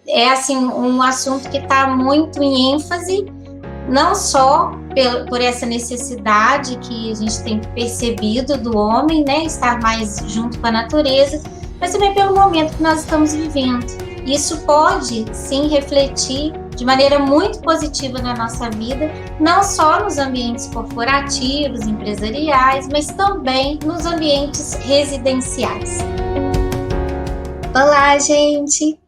é assim um assunto que está muito em ênfase, não só por essa necessidade que a gente tem percebido do homem, né, estar mais junto com a natureza, mas também pelo momento que nós estamos vivendo. Isso pode, sim, refletir de maneira muito positiva na nossa vida, não só nos ambientes corporativos, empresariais, mas também nos ambientes residenciais. Olá, gente!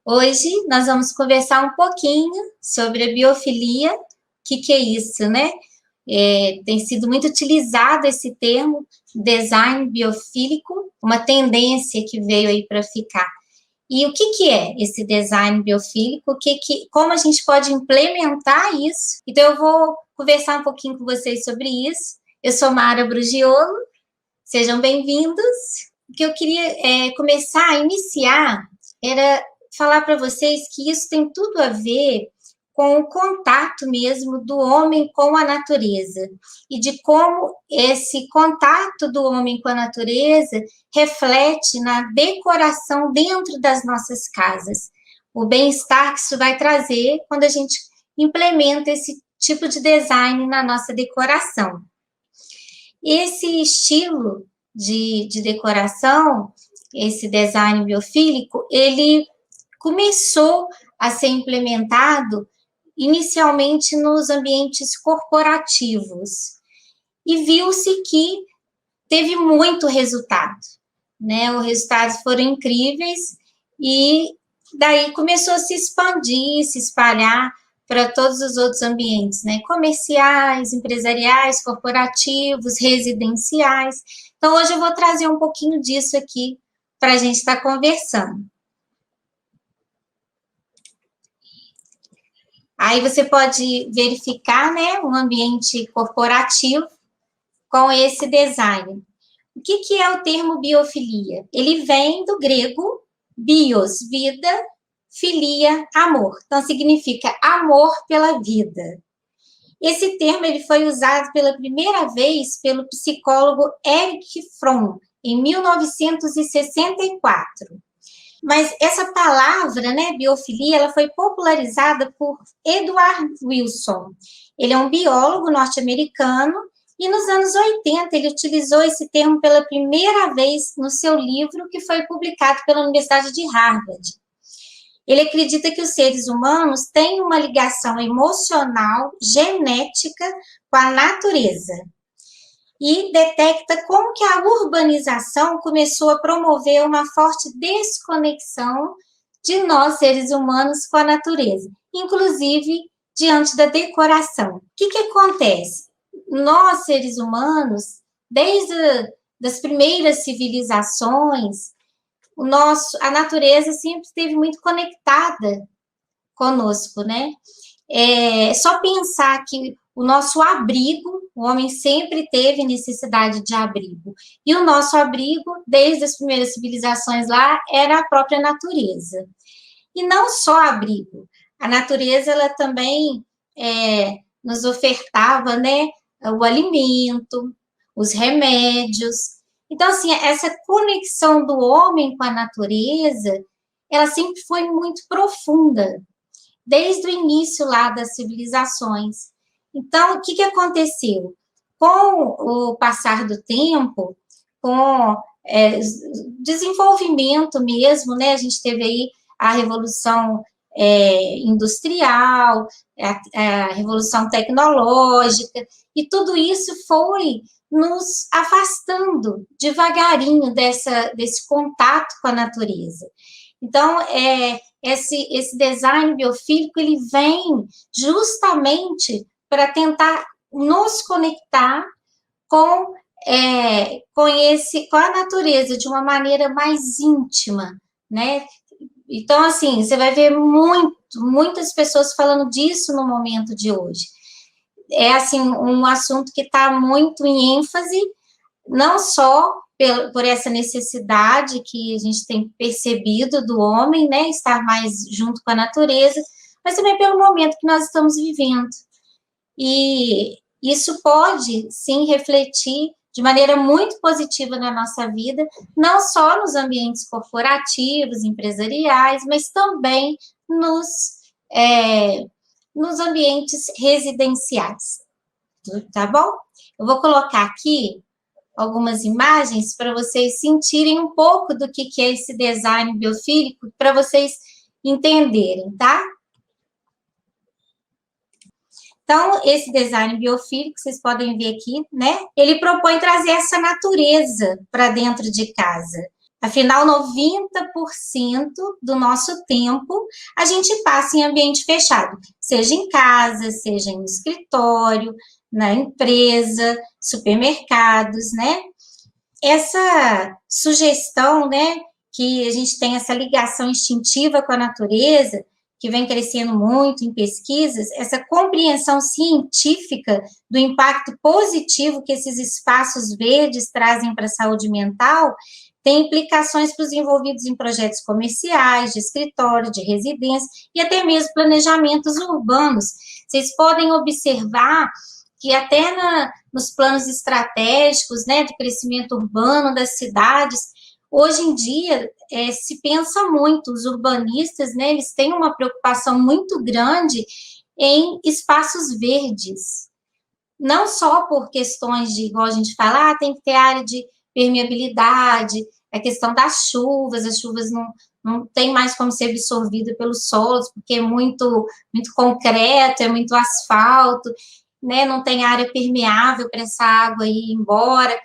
Hoje nós vamos conversar um pouquinho sobre a biofilia. O que é isso, né? Tem sido muito utilizado esse termo, design biofílico, uma tendência que veio aí para ficar. E o que é esse design biofílico? Como a gente pode implementar isso? Então, eu vou conversar um pouquinho com vocês sobre isso. Eu sou Mara Brugiolo, sejam bem-vindos. O que eu queria iniciar, era falar para vocês que isso tem tudo a ver com o contato mesmo do homem com a natureza e de como esse contato do homem com a natureza reflete na decoração dentro das nossas casas. O bem-estar que isso vai trazer quando a gente implementa esse tipo de design na nossa decoração. Esse estilo de decoração, esse design biofílico, ele começou a ser implementado inicialmente nos ambientes corporativos e viu-se que teve muito resultado, né? Os resultados foram incríveis e daí começou a se expandir, se espalhar para todos os outros ambientes, né? Comerciais, empresariais, corporativos, residenciais. Então, hoje eu vou trazer um pouquinho disso aqui para a gente estar conversando. Aí você pode verificar, né, um ambiente corporativo com esse design. O que é o termo biofilia? Ele vem do grego bios, vida, filia, amor. Então, significa amor pela vida. Esse termo ele foi usado pela primeira vez pelo psicólogo Erich Fromm, em 1964. Mas essa palavra, né, biofilia, ela foi popularizada por Edward Wilson. Ele é um biólogo norte-americano e nos anos 80 ele utilizou esse termo pela primeira vez no seu livro que foi publicado pela Universidade de Harvard. Ele acredita que os seres humanos têm uma ligação emocional, genética com a natureza e detecta como que a urbanização começou a promover uma forte desconexão de nós, seres humanos, com a natureza, inclusive diante da decoração. O que acontece? Nós, seres humanos, desde as primeiras civilizações, a natureza sempre esteve muito conectada conosco, né? Só pensar que o nosso abrigo, o homem sempre teve necessidade de abrigo, e o nosso abrigo, desde as primeiras civilizações lá, era a própria natureza. E não só abrigo, a natureza, ela também nos ofertava, né, o alimento, os remédios. Então, assim, essa conexão do homem com a natureza, ela sempre foi muito profunda, desde o início lá das civilizações. Então, o que aconteceu? Com o passar do tempo, com desenvolvimento mesmo, né? A gente teve aí a Revolução Industrial, a Revolução Tecnológica, e tudo isso foi nos afastando devagarinho desse contato com a natureza. Então, esse design biofílico, ele vem justamente para tentar nos conectar com a natureza de uma maneira mais íntima, né? Então, assim, você vai ver muitas pessoas falando disso no momento de hoje. É, assim, um assunto que está muito em ênfase, não só por essa necessidade que a gente tem percebido do homem, né, estar mais junto com a natureza, mas também pelo momento que nós estamos vivendo. E isso pode, sim, refletir de maneira muito positiva na nossa vida, não só nos ambientes corporativos, empresariais, mas também nos, nos ambientes residenciais, tá bom? Eu vou colocar aqui algumas imagens para vocês sentirem um pouco do que é esse design biofílico, para vocês entenderem, tá? Então, esse design biofílico, vocês podem ver aqui, né? Ele propõe trazer essa natureza para dentro de casa. Afinal, 90% do nosso tempo a gente passa em ambiente fechado, seja em casa, seja em escritório, na empresa, supermercados, né? Essa sugestão, né, que a gente tem essa ligação instintiva com a natureza, que vem crescendo muito em pesquisas, essa compreensão científica do impacto positivo que esses espaços verdes trazem para a saúde mental, tem implicações para os envolvidos em projetos comerciais, de escritório, de residência e até mesmo planejamentos urbanos. Vocês podem observar que até nos planos estratégicos, né, de crescimento urbano das cidades, hoje em dia se pensa muito, os urbanistas, né, eles têm uma preocupação muito grande em espaços verdes, não só por questões de, igual a gente fala, tem que ter área de permeabilidade, a questão das chuvas, as chuvas não tem mais como ser absorvida pelos solos, porque é muito concreto, é muito asfalto, né, não tem área permeável para essa água ir embora,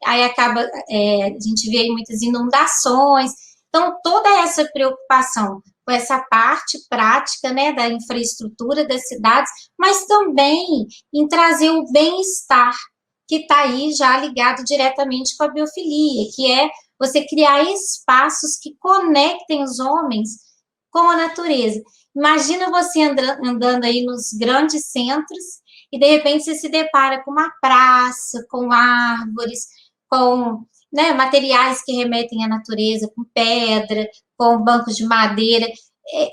aí acaba, a gente vê aí muitas inundações. Então, toda essa preocupação com essa parte prática, né, da infraestrutura das cidades, mas também em trazer o bem-estar, que está aí já ligado diretamente com a biofilia, que é você criar espaços que conectem os homens com a natureza. Imagina você andando aí nos grandes centros e, de repente, você se depara com uma praça, com árvores, com, né, materiais que remetem à natureza, com pedra, com bancos de madeira.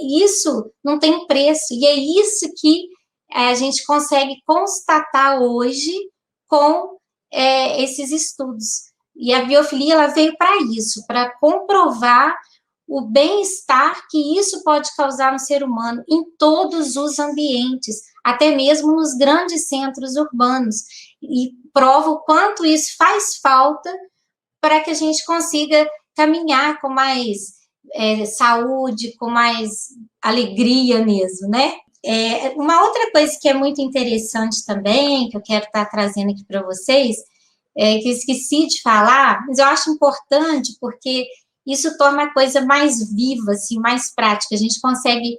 Isso não tem preço, e é isso que a gente consegue constatar hoje com esses estudos. E a biofilia ela veio para isso, para comprovar o bem-estar que isso pode causar no ser humano em todos os ambientes, até mesmo nos grandes centros urbanos, e prova o quanto isso faz falta para que a gente consiga caminhar com mais saúde, com mais alegria mesmo, né? Uma outra coisa que é muito interessante também, que eu quero estar trazendo aqui para vocês, que eu esqueci de falar, mas eu acho importante porque isso torna a coisa mais viva, assim, mais prática, a gente consegue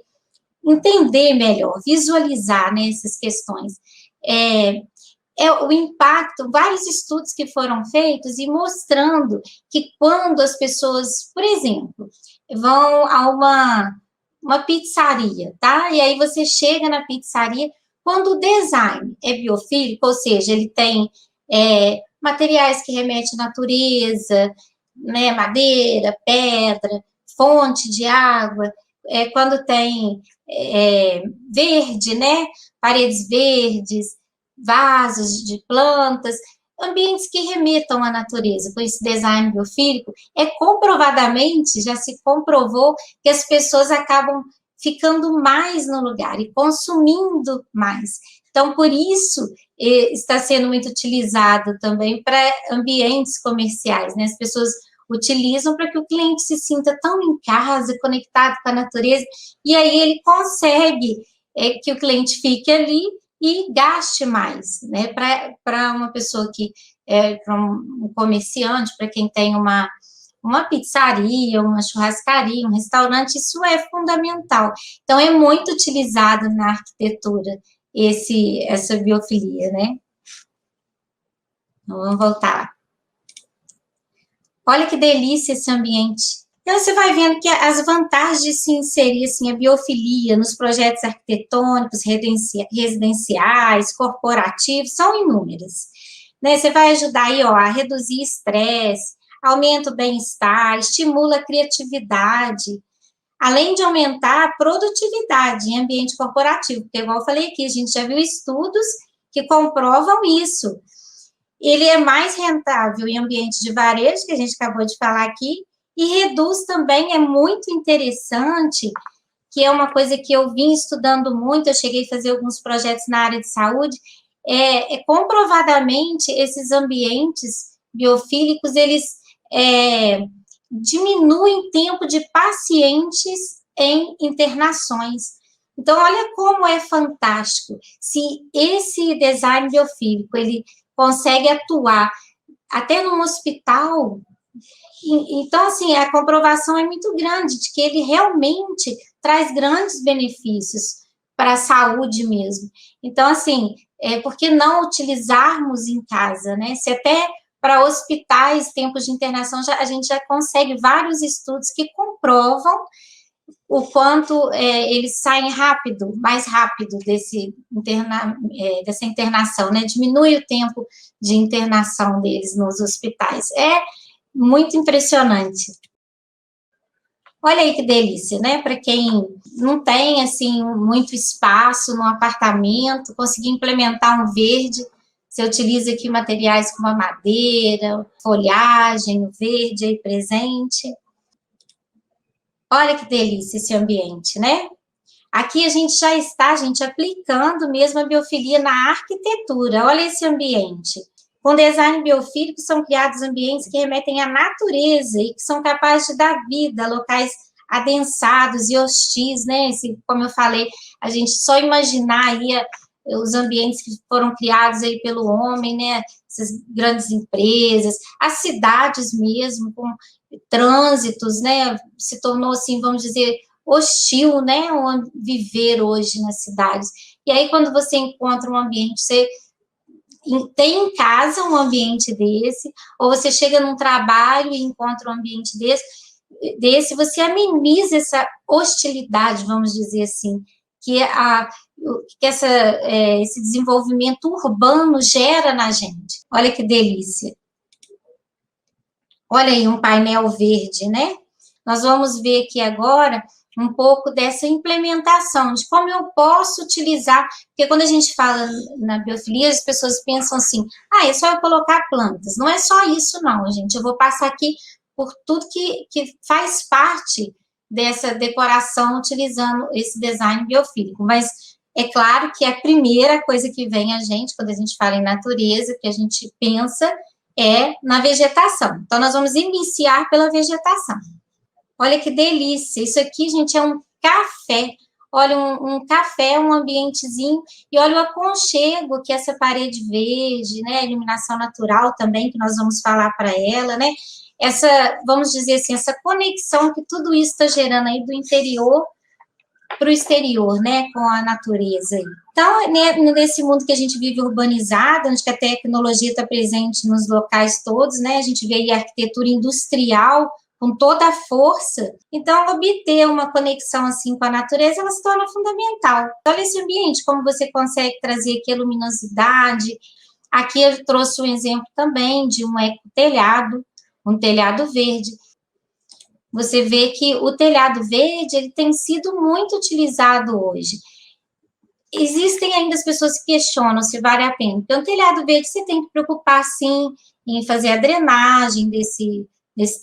entender melhor, visualizar, né, essas questões. O impacto, vários estudos que foram feitos e mostrando que quando as pessoas, por exemplo, vão a uma pizzaria, tá? E aí você chega na pizzaria, quando o design é biofílico, ou seja, ele tem materiais que remetem à natureza, né, madeira, pedra, fonte de água, quando tem verde, né, paredes verdes, vasos de plantas, ambientes que remetam à natureza, com esse design biofílico, comprovadamente, já se comprovou que as pessoas acabam ficando mais no lugar e consumindo mais. Então, por isso, está sendo muito utilizado também para ambientes comerciais, né? As pessoas utilizam para que o cliente se sinta tão em casa, conectado com a natureza, e aí ele consegue que o cliente fique ali e gaste mais, né? Para uma pessoa que para um comerciante, para quem tem uma pizzaria, uma churrascaria, um restaurante, isso é fundamental. Então, é muito utilizado na arquitetura essa biofilia, né? Então, vamos voltar. Olha que delícia esse ambiente. Então, você vai vendo que as vantagens de se inserir assim, a biofilia nos projetos arquitetônicos, residenciais, corporativos, são inúmeras. Né? Você vai ajudar aí, ó, a reduzir estresse, aumenta o bem-estar, estimula a criatividade, além de aumentar a produtividade em ambiente corporativo, porque, igual eu falei aqui, a gente já viu estudos que comprovam isso. Ele é mais rentável em ambiente de varejo, que a gente acabou de falar aqui, e reduz também, é muito interessante, que é uma coisa que eu vim estudando muito, eu cheguei a fazer alguns projetos na área de saúde, comprovadamente esses ambientes biofílicos, eles diminuem o tempo de pacientes em internações. Então, olha como é fantástico. Se esse design biofílico, ele consegue atuar até num hospital, então, assim, a comprovação é muito grande de que ele realmente traz grandes benefícios para a saúde mesmo. Então, assim, por que não utilizarmos em casa, né? Se até para hospitais, tempos de internação, a gente já consegue vários estudos que comprovam o quanto eles saem rápido, mais rápido dessa internação, né? Diminui o tempo de internação deles nos hospitais. É muito impressionante. Olha aí que delícia, né? Para quem não tem, assim, muito espaço no apartamento, conseguir implementar um verde, você utiliza aqui materiais como a madeira, folhagem, o verde aí presente. Olha que delícia esse ambiente, né? Aqui a gente já está, gente, aplicando mesmo a biofilia na arquitetura. Olha esse ambiente. Com design biofílico são criados ambientes que remetem à natureza e que são capazes de dar vida a locais adensados e hostis, né? Como eu falei, a gente só imaginar aí os ambientes que foram criados aí pelo homem, né? Essas grandes empresas, as cidades mesmo, com trânsitos, né? Se tornou assim, vamos dizer, hostil, né? O viver hoje nas cidades. E aí, quando você encontra um ambiente, você tem em casa um ambiente desse, ou você chega num trabalho e encontra um ambiente desse, você ameniza essa hostilidade, vamos dizer assim, que esse desenvolvimento urbano gera na gente. Olha que delícia. Olha aí um painel verde, né? Nós vamos ver aqui agora um pouco dessa implementação, de como eu posso utilizar, porque quando a gente fala na biofilia, as pessoas pensam assim, é só eu colocar plantas. Não é só isso não, gente. Eu vou passar aqui por tudo que faz parte dessa decoração utilizando esse design biofílico, mas é claro que a primeira coisa que vem a gente, quando a gente fala em natureza, que a gente pensa na vegetação. Então, nós vamos iniciar pela vegetação. Olha que delícia, isso aqui, gente, é um café. Olha, um café, um ambientezinho, e olha o aconchego que essa parede verde, né, a iluminação natural também, que nós vamos falar para ela, né, vamos dizer assim, essa conexão que tudo isso está gerando aí do interior para o exterior, né, com a natureza aí. Então, nesse mundo que a gente vive urbanizado, onde a tecnologia está presente nos locais todos, né, a gente vê aí a arquitetura industrial com toda a força, então obter uma conexão assim com a natureza, ela se torna fundamental. Olha esse ambiente, como você consegue trazer aqui a luminosidade. Aqui eu trouxe um exemplo também de um ecotelhado, um telhado verde. Você vê que o telhado verde, ele tem sido muito utilizado hoje. Existem ainda as pessoas que questionam se vale a pena. Então, o telhado verde, você tem que preocupar, sim, em fazer a drenagem desse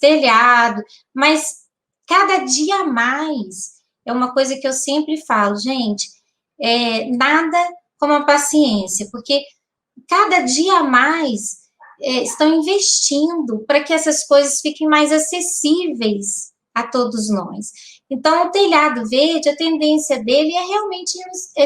telhado, mas cada dia mais, é uma coisa que eu sempre falo, gente, nada como a paciência, porque cada dia mais estão investindo para que essas coisas fiquem mais acessíveis a todos nós. Então, o telhado verde, a tendência dele é realmente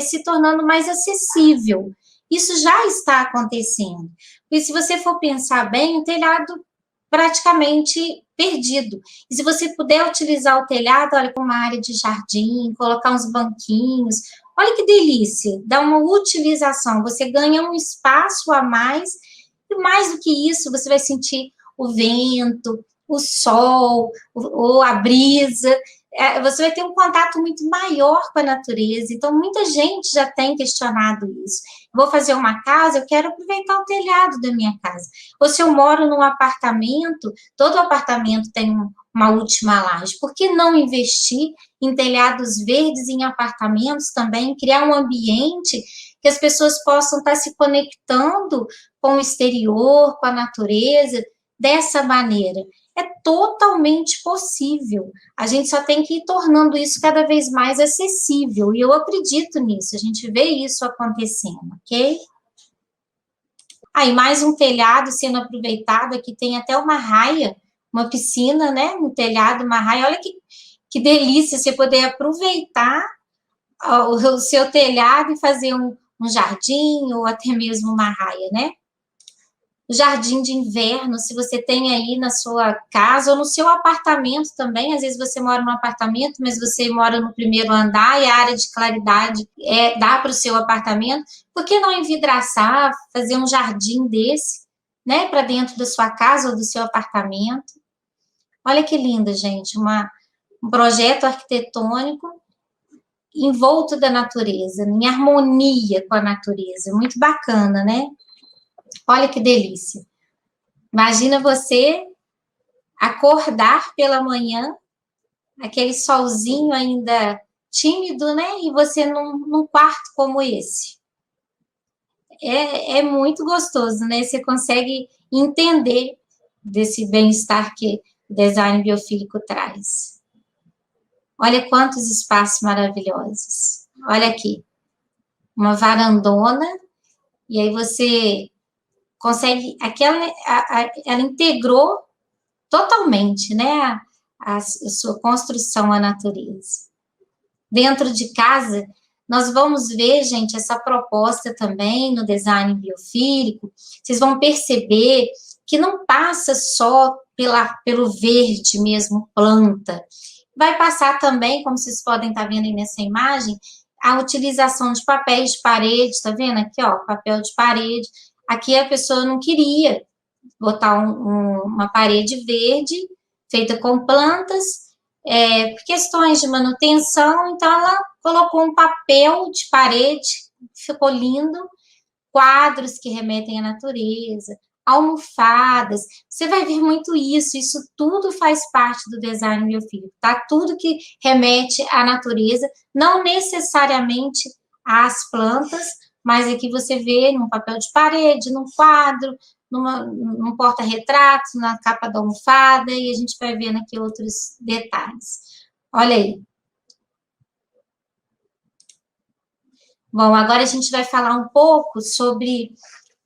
se tornando mais acessível. Isso já está acontecendo. E se você for pensar bem, o telhado praticamente perdido. E se você puder utilizar o telhado, olha, como uma área de jardim, colocar uns banquinhos, olha que delícia, dá uma utilização, você ganha um espaço a mais, e mais do que isso, você vai sentir o vento, o sol, ou a brisa, você vai ter um contato muito maior com a natureza. Então, muita gente já tem questionado isso. Vou fazer uma casa, eu quero aproveitar o telhado da minha casa. Ou se eu moro num apartamento, todo apartamento tem uma última laje. Por que não investir em telhados verdes em apartamentos também, criar um ambiente que as pessoas possam estar se conectando com o exterior, com a natureza, dessa maneira? É totalmente possível. A gente só tem que ir tornando isso cada vez mais acessível. E eu acredito nisso, a gente vê isso acontecendo, ok? Aí, mais um telhado sendo aproveitado. Aqui tem até uma raia, uma piscina, né? Um telhado, uma raia. Olha que delícia você poder aproveitar o seu telhado e fazer um jardim ou até mesmo uma raia, né? O jardim de inverno, se você tem aí na sua casa ou no seu apartamento também, às vezes você mora num apartamento, mas você mora no primeiro andar e a área de claridade dá para o seu apartamento, por que não envidraçar, fazer um jardim desse, né, para dentro da sua casa ou do seu apartamento? Olha que lindo, gente, um projeto arquitetônico envolto da natureza, em harmonia com a natureza, muito bacana, né? Olha que delícia. Imagina você acordar pela manhã, aquele solzinho ainda tímido, né? E você num quarto como esse. É muito gostoso, né? Você consegue entender desse bem-estar que o design biofílico traz. Olha quantos espaços maravilhosos. Olha aqui, uma varandona, e aí você consegue, ela integrou totalmente, né, a sua construção à natureza. Dentro de casa, nós vamos ver, gente, essa proposta também no design biofílico. Vocês vão perceber que não passa só pelo verde mesmo, planta. Vai passar também, como vocês podem estar vendo aí nessa imagem, a utilização de papéis de parede, tá vendo aqui, ó, papel de parede. Aqui a pessoa não queria botar uma parede verde, feita com plantas, por questões de manutenção, então ela colocou um papel de parede, ficou lindo, quadros que remetem à natureza, almofadas, você vai ver muito isso tudo faz parte do design biofílico, tá? Tudo que remete à natureza, não necessariamente às plantas, mas aqui você vê num papel de parede, num quadro, num porta-retratos, na capa da almofada, e a gente vai vendo aqui outros detalhes. Olha aí. Bom, agora a gente vai falar um pouco sobre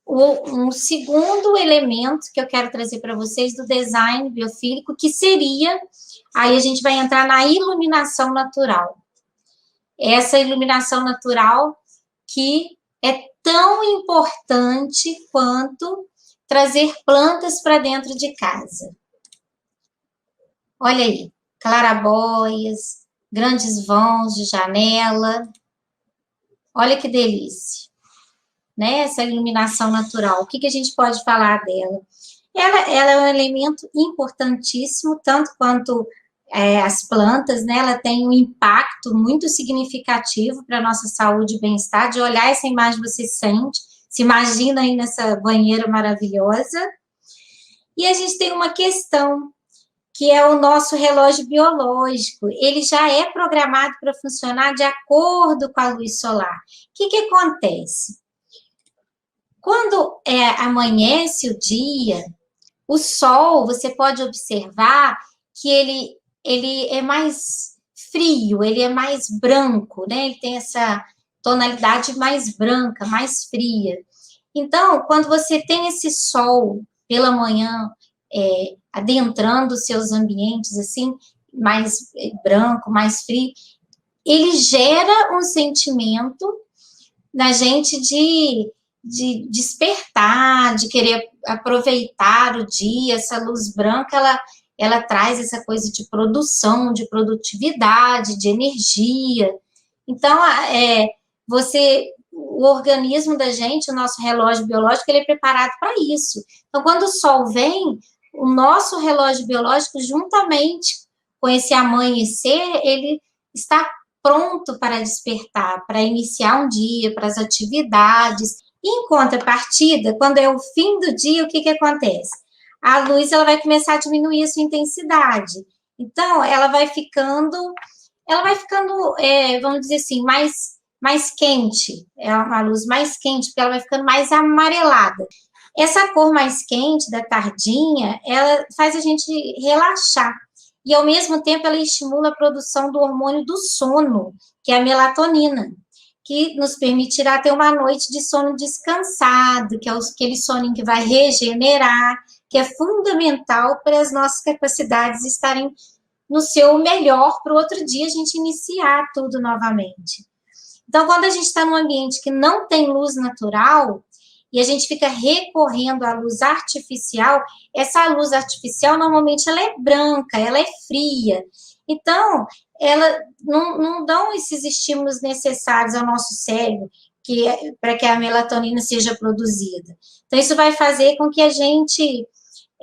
um segundo elemento que eu quero trazer para vocês do design biofílico, que seria, aí a gente vai entrar na iluminação natural. Essa iluminação natural que é tão importante quanto trazer plantas para dentro de casa. Olha aí, clarabóias, grandes vãos de janela. Olha que delícia, né? Essa iluminação natural. O que a gente pode falar dela? Ela é um elemento importantíssimo, tanto quanto as plantas, né? Ela tem um impacto muito significativo para a nossa saúde e bem-estar. De olhar essa imagem, você se imagina aí nessa banheira maravilhosa. E a gente tem uma questão, que é o nosso relógio biológico. Ele já é programado para funcionar de acordo com a luz solar. O que acontece? Quando amanhece o dia, o sol, você pode observar que ele é mais frio, ele é mais branco, né? Ele tem essa tonalidade mais branca, mais fria. Então, quando você tem esse sol pela manhã, adentrando os seus ambientes, assim, mais branco, mais frio, ele gera um sentimento na gente de despertar, de querer aproveitar o dia. Essa luz branca, ela traz essa coisa de produção, de produtividade, de energia. Então, o organismo da gente, o nosso relógio biológico, ele é preparado para isso. Então, quando o sol vem, o nosso relógio biológico, juntamente com esse amanhecer, ele está pronto para despertar, para iniciar um dia, para as atividades. E, em contrapartida, quando é o fim do dia, o que acontece? A luz ela vai começar a diminuir a sua intensidade. Então, ela vai ficando, vamos dizer assim, mais quente. É uma luz mais quente, porque ela vai ficando mais amarelada. Essa cor mais quente da tardinha, ela faz a gente relaxar. E, ao mesmo tempo, ela estimula a produção do hormônio do sono, que é a melatonina, que nos permitirá ter uma noite de sono descansado, que é aquele soninho que vai regenerar, que é fundamental para as nossas capacidades estarem no seu melhor, para o outro dia a gente iniciar tudo novamente. Então, quando a gente está num ambiente que não tem luz natural, e a gente fica recorrendo à luz artificial, essa luz artificial, normalmente, ela é branca, ela é fria. Então, ela não dão esses estímulos necessários ao nosso cérebro para que a melatonina seja produzida. Então, isso vai fazer com que a gente,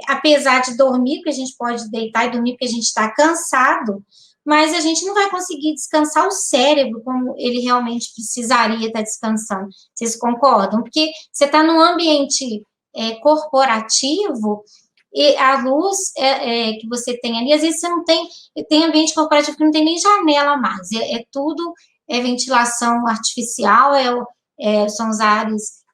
apesar de dormir, porque a gente pode deitar e dormir porque a gente está cansado, mas a gente não vai conseguir descansar o cérebro como ele realmente precisaria estar descansando. Vocês concordam? Porque você está num ambiente corporativo e a luz que você tem ali, às vezes você não tem ambiente corporativo que não tem nem janela mais, tudo ventilação artificial, são os ares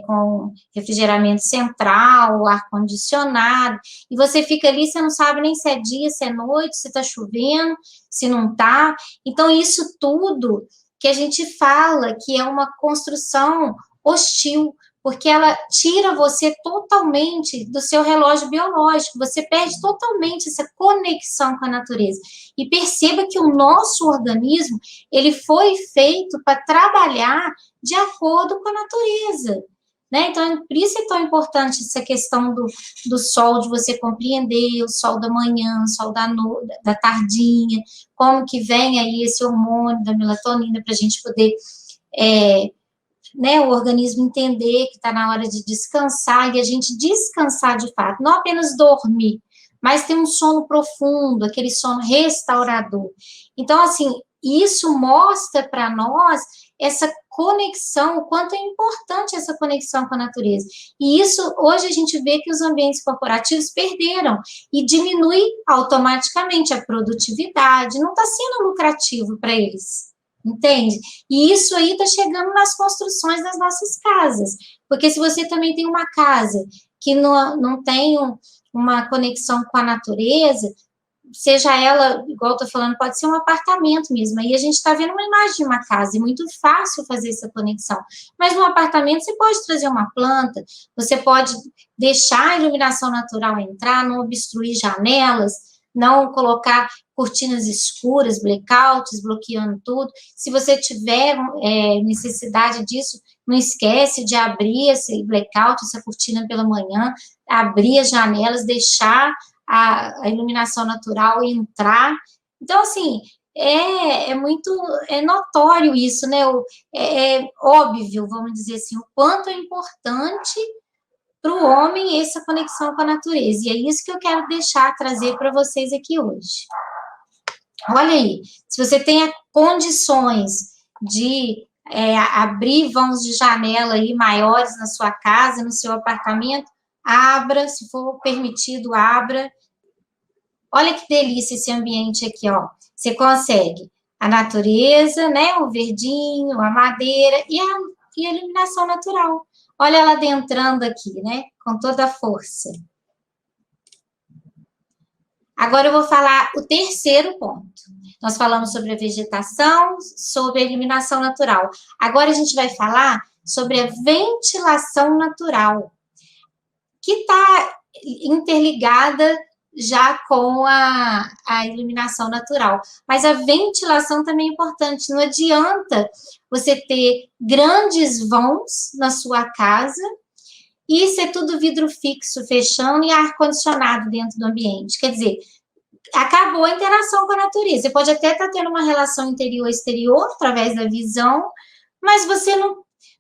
com refrigeramento central, ar-condicionado, e você fica ali, você não sabe nem se é dia, se é noite, se está chovendo, se não está. Então, isso tudo que a gente fala que é uma construção hostil, porque ela tira você totalmente do seu relógio biológico, você perde totalmente essa conexão com a natureza. E perceba que o nosso organismo, ele foi feito para trabalhar de acordo com a natureza, né? Então, por isso é tão importante essa questão do sol, de você compreender o sol da manhã, o sol da tardinha, como que vem aí esse hormônio da melatonina para a gente poder, né, o organismo entender que está na hora de descansar, e a gente descansar de fato, não apenas dormir, mas ter um sono profundo, aquele sono restaurador. Então, assim, isso mostra para nós essa conexão, o quanto é importante essa conexão com a natureza. E isso, hoje a gente vê que os ambientes corporativos perderam, e diminui automaticamente a produtividade, não está sendo lucrativo para eles, entende? E isso aí está chegando nas construções das nossas casas, porque se você também tem uma casa que não tem uma conexão com a natureza, seja ela, igual eu estou falando, pode ser um apartamento mesmo, aí a gente está vendo uma imagem de uma casa, é muito fácil fazer essa conexão, mas no apartamento você pode trazer uma planta, você pode deixar a iluminação natural entrar, não obstruir janelas, não colocar cortinas escuras, blackouts, bloqueando tudo. Se você tiver necessidade disso, não esquece de abrir esse blackout, essa cortina pela manhã, abrir as janelas, deixar a iluminação natural entrar. Então, assim, é muito notório isso, né? É óbvio, vamos dizer assim, o quanto é importante para o homem essa conexão com a natureza. E é isso que eu quero trazer para vocês aqui hoje. Olha aí, se você tem condições de abrir vãos de janela aí maiores na sua casa, no seu apartamento, abra, se for permitido, abra. Olha que delícia esse ambiente aqui, ó. Você consegue a natureza, né? O verdinho, a madeira e a iluminação natural. Olha ela adentrando aqui, né? Com toda a força. Agora eu vou falar o terceiro ponto. Nós falamos sobre a vegetação, sobre a iluminação natural. Agora a gente vai falar sobre a ventilação natural, que está interligada já com a iluminação natural. Mas a ventilação também é importante. Não adianta você ter grandes vãos na sua casa e ser tudo vidro fixo, fechando, e ar-condicionado dentro do ambiente. Quer dizer, acabou a interação com a natureza. Você pode até estar tendo uma relação interior-exterior, através da visão, mas você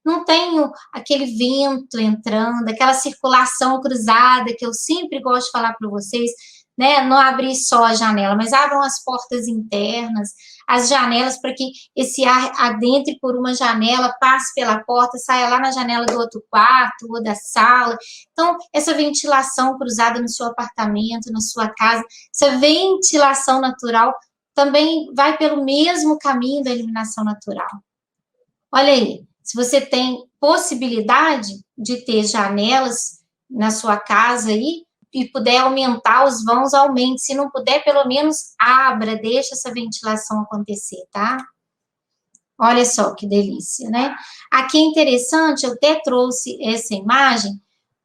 não tem aquele vento entrando, aquela circulação cruzada, que eu sempre gosto de falar para vocês, né? Não abrir só a janela, mas abram as portas internas, as janelas, para que esse ar adentre por uma janela, passe pela porta, saia lá na janela do outro quarto ou da sala. Então, essa ventilação cruzada no seu apartamento, na sua casa, essa ventilação natural também vai pelo mesmo caminho da iluminação natural. Olha aí, se você tem possibilidade de ter janelas na sua casa aí, e puder aumentar os vãos, aumente. Se não puder, pelo menos abra, deixa essa ventilação acontecer, tá? Olha só que delícia, né? Aqui é interessante, eu até trouxe essa imagem,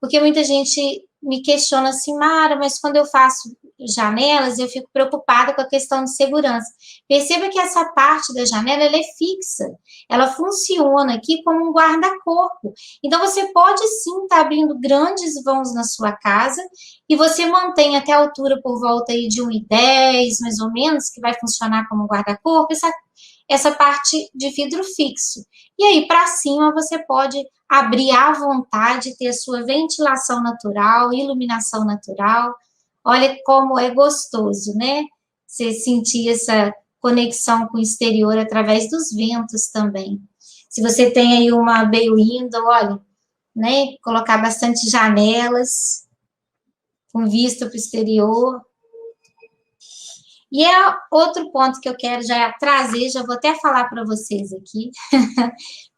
porque muita gente me questiona assim, Mara, mas quando eu faço janelas, eu fico preocupada com a questão de segurança. Perceba que essa parte da janela, ela é fixa. Ela funciona aqui como um guarda-corpo. Então, você pode sim estar abrindo grandes vãos na sua casa e você mantém até a altura por volta aí de 1,10, mais ou menos, que vai funcionar como um guarda-corpo. Essa parte de vidro fixo. E aí, para cima, você pode abrir à vontade, ter a sua ventilação natural, iluminação natural. Olha como é gostoso, né? Você sentir essa conexão com o exterior através dos ventos também. Se você tem aí uma bay window, olha, né? Colocar bastante janelas com vista para o exterior. E é outro ponto que eu quero já trazer, já vou até falar para vocês aqui,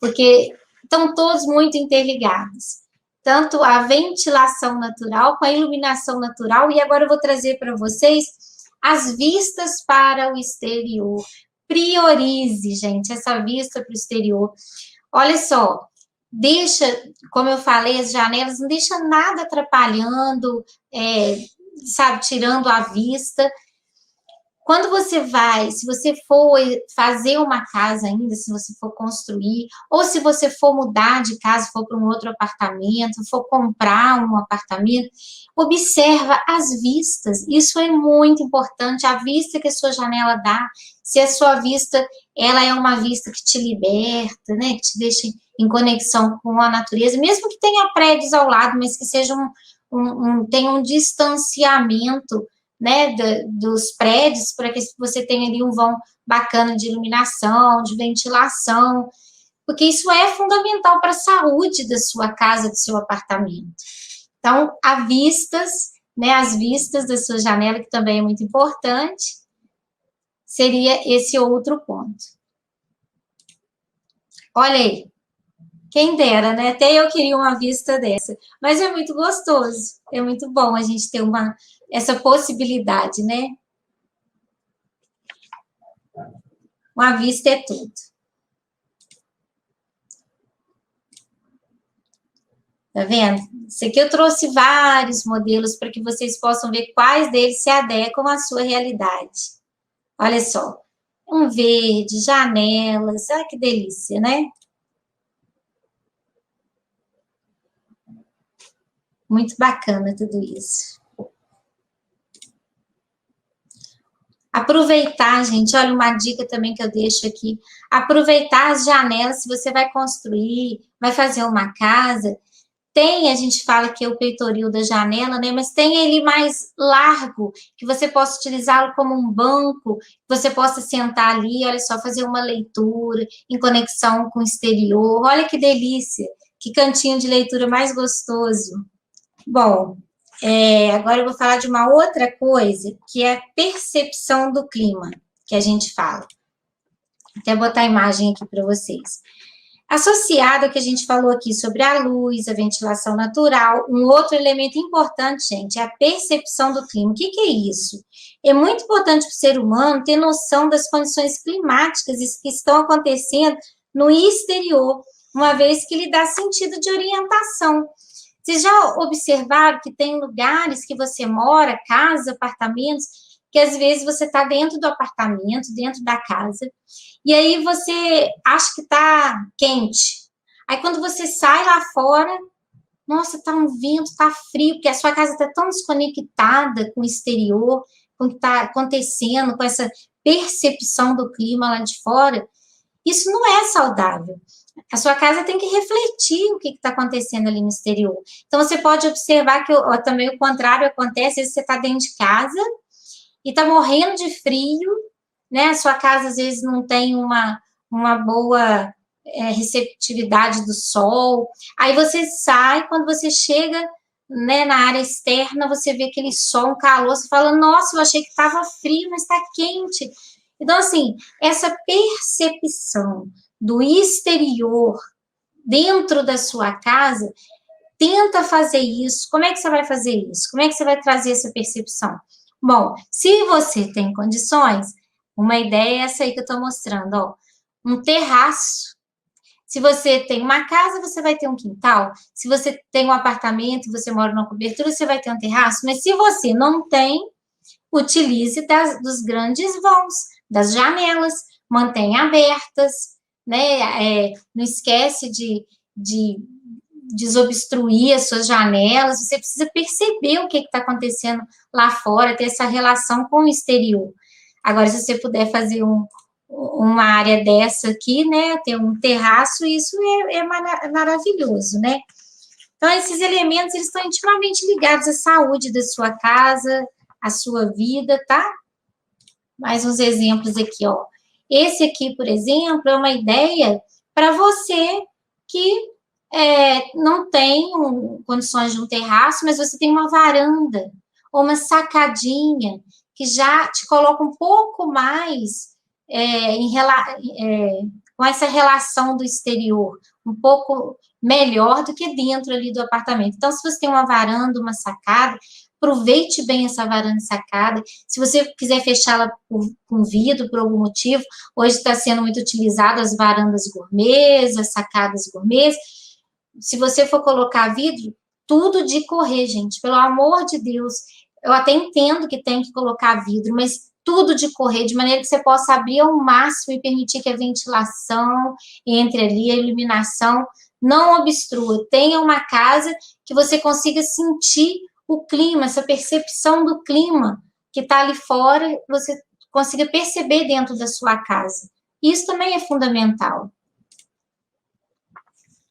porque estão todos muito interligados. Tanto a ventilação natural com a iluminação natural, e agora eu vou trazer para vocês as vistas para o exterior. Priorize, gente, essa vista para o exterior. Olha só, deixa, como eu falei, as janelas, não deixa nada atrapalhando, sabe, tirando a vista. Quando você vai, se você for fazer uma casa ainda, se você for construir, ou se você for mudar de casa, for para um outro apartamento, for comprar um apartamento, observa as vistas. Isso é muito importante, a vista que a sua janela dá. Se a sua vista, ela é uma vista que te liberta, né, que te deixa em conexão com a natureza, mesmo que tenha prédios ao lado, mas que seja tenha um distanciamento, né, dos prédios, para que você tenha ali um vão bacana de iluminação, de ventilação, porque isso é fundamental para a saúde da sua casa, do seu apartamento. Então, né, as vistas da sua janela, que também é muito importante, seria esse outro ponto. Olha aí, quem dera, né? Até eu queria uma vista dessa, mas é muito gostoso, é muito bom a gente ter essa possibilidade, né? Uma vista é tudo. Tá vendo? Isso aqui eu trouxe vários modelos para que vocês possam ver quais deles se adequam à sua realidade. Olha só, um verde, janelas, olha que delícia, né? Muito bacana tudo isso. Aproveitar, gente, olha uma dica também que eu deixo aqui. Aproveitar as janelas, se você vai construir, vai fazer uma casa, a gente fala que é o peitoril da janela, né? Mas tem ele mais largo, que você possa utilizá-lo como um banco, que você possa sentar ali, olha só, fazer uma leitura em conexão com o exterior. Olha que delícia, que cantinho de leitura mais gostoso. Bom, agora eu vou falar de uma outra coisa, que é a percepção do clima, que a gente fala. Vou até botar a imagem aqui para vocês. Associado ao que a gente falou aqui sobre a luz, a ventilação natural, um outro elemento importante, gente, é a percepção do clima. O que é isso? É muito importante para o ser humano ter noção das condições climáticas que estão acontecendo no exterior, uma vez que ele dá sentido de orientação. Vocês já observaram que tem lugares que você mora, casas, apartamentos, que às vezes você está dentro do apartamento, dentro da casa, e aí você acha que está quente. Aí quando você sai lá fora, nossa, está um vento, está frio, porque a sua casa está tão desconectada com o exterior, com o que está acontecendo, com essa percepção do clima lá de fora. Isso não é saudável. A sua casa tem que refletir o que está acontecendo ali no exterior. Então, você pode observar que também o contrário acontece, às vezes você está dentro de casa e está morrendo de frio, né? A sua casa, às vezes, não tem uma boa receptividade do sol. Aí você sai, quando você chega, né, na área externa, você vê aquele sol, um calor, você fala, nossa, eu achei que estava frio, mas está quente. Então, assim, essa percepção do exterior dentro da sua casa Tenta fazer isso. Como é que você vai fazer isso? Como é que você vai trazer essa percepção? Bom, se você tem condições, uma ideia é essa aí que eu estou mostrando, ó. Um terraço. Se você tem uma casa, você vai ter um quintal. Se você tem um apartamento e você mora numa cobertura, você vai ter um terraço. Mas se você não tem, utilize dos grandes vãos, das janelas, mantenha abertas, né? Não esquece de desobstruir as suas janelas, você precisa perceber o que está acontecendo lá fora, ter essa relação com o exterior. Agora, se você puder fazer uma área dessa aqui, né, ter um terraço, isso é maravilhoso, né? Então, esses elementos, eles estão intimamente ligados à saúde da sua casa, à sua vida, tá? Mais uns exemplos aqui, ó. Esse aqui, por exemplo, é uma ideia para você que não tem condições de um terraço, mas você tem uma varanda ou uma sacadinha que já te coloca um pouco mais com essa relação do exterior, um pouco melhor do que dentro ali do apartamento. Então, se você tem uma varanda, uma sacada, aproveite bem essa varanda e sacada. Se você quiser fechá-la com vidro por algum motivo, hoje está sendo muito utilizado as varandas gourmets, as sacadas gourmets. Se você for colocar vidro, tudo de correr, gente, pelo amor de Deus. Eu até entendo que tem que colocar vidro, mas tudo de correr, de maneira que você possa abrir ao máximo e permitir que a ventilação entre ali, a iluminação não obstrua. Tenha uma casa que você consiga sentir o clima, essa percepção do clima que está ali fora, você consiga perceber dentro da sua casa. Isso também é fundamental.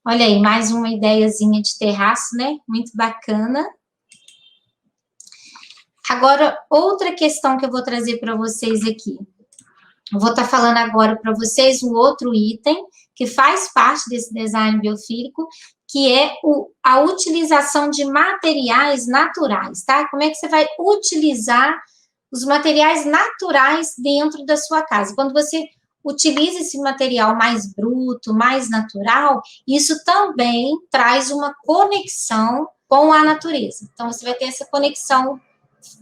Olha aí, mais uma ideiazinha de terraço, né? Muito bacana. Agora, outra questão que eu vou trazer para vocês aqui. Eu vou estar falando agora para vocês um outro item que faz parte desse design biofílico, que é a utilização de materiais naturais, tá? Como é que você vai utilizar os materiais naturais dentro da sua casa? Quando você utiliza esse material mais bruto, mais natural, isso também traz uma conexão com a natureza. Então, você vai ter essa conexão